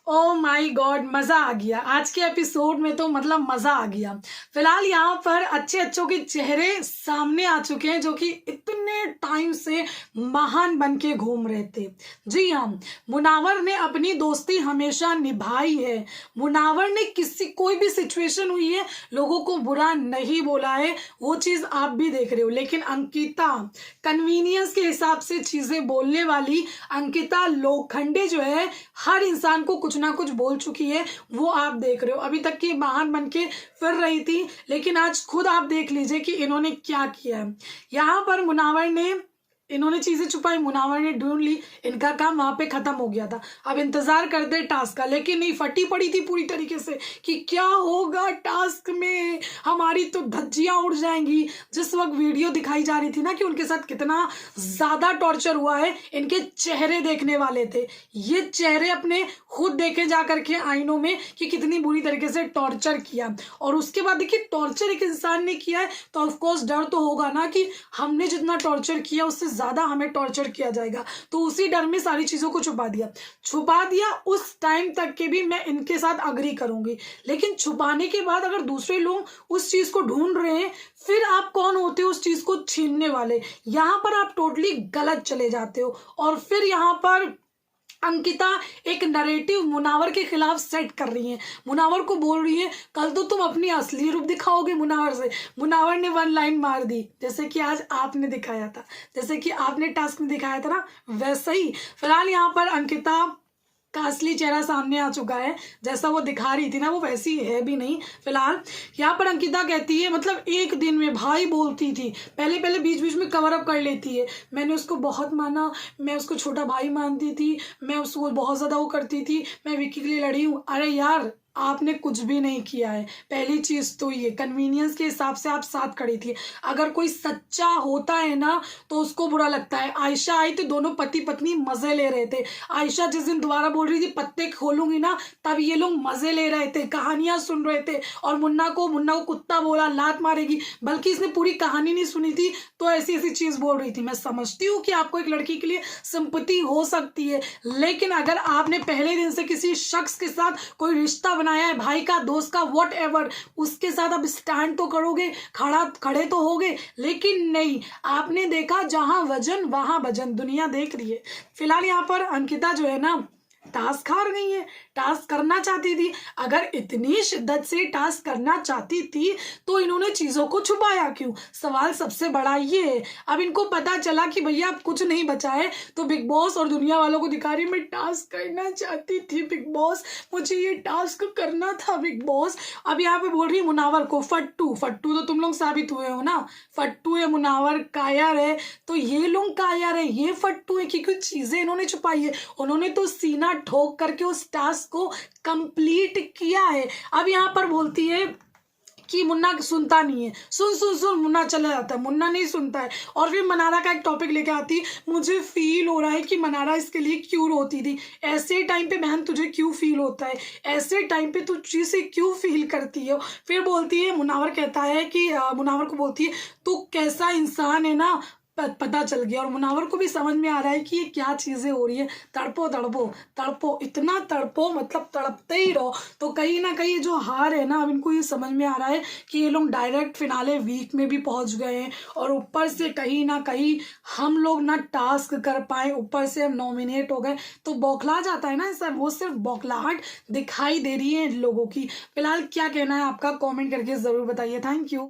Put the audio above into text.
Oh my God, मजा आ गया आज के एपिसोड में तो मतलब मजा आ गया। फिलहाल यहाँ पर अच्छे अच्छों के चेहरे सामने आ चुके हैं जो कि इतने टाइम से महान बन के घूम रहे थे। जी हाँ, मुनावर ने अपनी दोस्ती हमेशा निभाई है। मुनावर ने किसी कोई भी सिचुएशन हुई है लोगों को बुरा नहीं बोला है, वो चीज आप भी देख रहे हो। लेकिन अंकिता कन्वीनियंस के हिसाब से चीजें बोलने वाली अंकिता लोखंडे जो है हर इंसान को कुछ ना कुछ बोल चुकी है, वो आप देख रहे हो। अभी तक की महान बन के फिर रही थी, लेकिन आज खुद आप देख लीजिए कि इन्होंने क्या किया है। यहाँ पर मुनावर ने इन्होंने चीजें छुपाई, मुनावर ने ढूंढ ली, इनका काम वहां पे खत्म हो गया था। अब इंतजार करते टास्क का, लेकिन नहीं, फटी पड़ी थी पूरी तरीके से कि क्या होगा टास्क में, हमारी तो धज्जियां उड़ जाएंगी। जिस वक्त वीडियो दिखाई जा रही थी ना कि उनके साथ कितना ज्यादा टॉर्चर हुआ है, इनके चेहरे देखने वाले थे। ये चेहरे अपने खुद देखे जा करके आईनों में कि कितनी बुरी तरीके से टॉर्चर किया। और उसके बाद देखिए, टॉर्चर एक इंसान ने किया है तो ऑफकोर्स डर तो होगा ना कि हमने जितना टॉर्चर किया उससे ज्यादा हमें टॉर्चर किया जाएगा। तो उसी डर में सारी चीजों को छुपा दिया। उस टाइम तक के भी मैं इनके साथ अग्री करूंगी, लेकिन छुपाने के बाद अगर दूसरे लोग उस चीज को ढूंढ रहे हैं, फिर आप कौन होते हो उस चीज को छीनने वाले। यहां पर आप टोटली गलत चले जाते हो। और फिर यहां पर अंकिता एक नैरेटिव मुनावर के खिलाफ सेट कर रही है। मुनावर को बोल रही है कल तो तुम अपनी असली रूप दिखाओगे मुनावर से। मुनावर ने वन लाइन मार दी, जैसे कि आज आपने दिखाया था, जैसे कि आपने टास्क में दिखाया था ना, वैसे ही। फिलहाल यहाँ पर अंकिता का असली चेहरा सामने आ चुका है। जैसा वो दिखा रही थी ना, वो वैसी है भी नहीं। फिलहाल यहाँ पर अंकिता कहती है, मतलब एक दिन में भाई बोलती थी, पहले पहले बीच बीच में कवर अप कर लेती है। मैंने उसको बहुत माना, मैं उसको छोटा भाई मानती थी, मैं उसको बहुत ज्यादा वो करती थी, मैं विक्की के लिए लड़ी हूँ। अरे यार, आपने कुछ भी नहीं किया है। पहली चीज तो ये कन्वीनियंस के हिसाब से आप साथ खड़ी थी। अगर कोई सच्चा होता है ना तो उसको बुरा लगता है। आयशा आई तो दोनों पति पत्नी मजे ले रहे थे। आयशा जिस दिन दोबारा बोल रही थी पत्ते खोलूंगी ना, तब ये लोग मजे ले रहे थे, कहानियां सुन रहे थे। और मुन्ना को कुत्ता बोला, लात मारेगी, बल्कि इसने पूरी कहानी नहीं सुनी थी तो ऐसी ऐसी चीज बोल रही थी। मैं समझती हूँ कि आपको एक लड़की के लिए सिंपैथी हो सकती है, लेकिन अगर आपने पहले दिन से किसी शख्स के साथ कोई रिश्ता बनाया है, भाई का, दोस्त का, वॉट एवर, उसके साथ अब स्टैंड तो करोगे, खड़े तो होगे। लेकिन नहीं, आपने देखा जहां वजन वहां भजन, दुनिया देख रही है। फिलहाल यहाँ पर अंकिता जो है ना टास्क हार गई है। टास्क करना चाहती थी, अगर इतनी शिद्दत से टास्क करना चाहती थी तो इन्होंने चीजों को छुपाया क्यों? सवाल सबसे बड़ा ये है। अब इनको पता चला कि भैया अब कुछ नहीं बचा है, तो बिग बॉस और दुनिया वालों को दिखा रही, मैं टास्क करना चाहती थी बिग बॉस, मुझे ये टास्क करना था बिग बॉस। अब यहाँ पे बोल रही है मुनावर को फट्टू। फट्टू तो तुम लोग साबित हुए हो ना, फट्टू है मुनावर, कायर है, तो ये लोग कायर है, ये फट्टू है, क्योंकि चीजें इन्होंने छुपाई है। उन्होंने तो सीना ठोक करके उस टास्क को कंप्लीट किया है। अब यहाँ पर बोलती है कि मुन्ना सुनता नहीं है, सुन सुन सुन, मुन्ना चला जाता है, मुन्ना नहीं सुनता है। और फिर मनारा का एक टॉपिक लेके आती, मुझे फील हो रहा है कि मनारा इसके लिए क्यों रोती थी। ऐसे टाइम पे बहन तुझे क्यों फील होता है, ऐसे टाइम पे तू चीज़ें क्यों फील करती है। फिर बोलती है, मुनावर कहता है कि मुनावर को बोलती है तू कैसा इंसान है ना, पता चल गया। और मुनावर को भी समझ में आ रहा है कि ये क्या चीजें हो रही है। तड़पो तड़पो तड़पो, इतना तड़पो, मतलब तड़पते ही रहो। तो कहीं ना कहीं जो हार है ना, अब इनको ये समझ में आ रहा है कि ये लोग डायरेक्ट फिनाले वीक में भी पहुंच गए हैं, और ऊपर से कहीं ना कहीं हम लोग ना टास्क कर पाए, ऊपर से हम नॉमिनेट हो गए, तो बौखला जाता है ना सर, वो सिर्फ बौखलाहट दिखाई दे रही है लोगों की। फिलहाल क्या कहना है आपका, कॉमेंट करके जरूर बताइए। Thank you.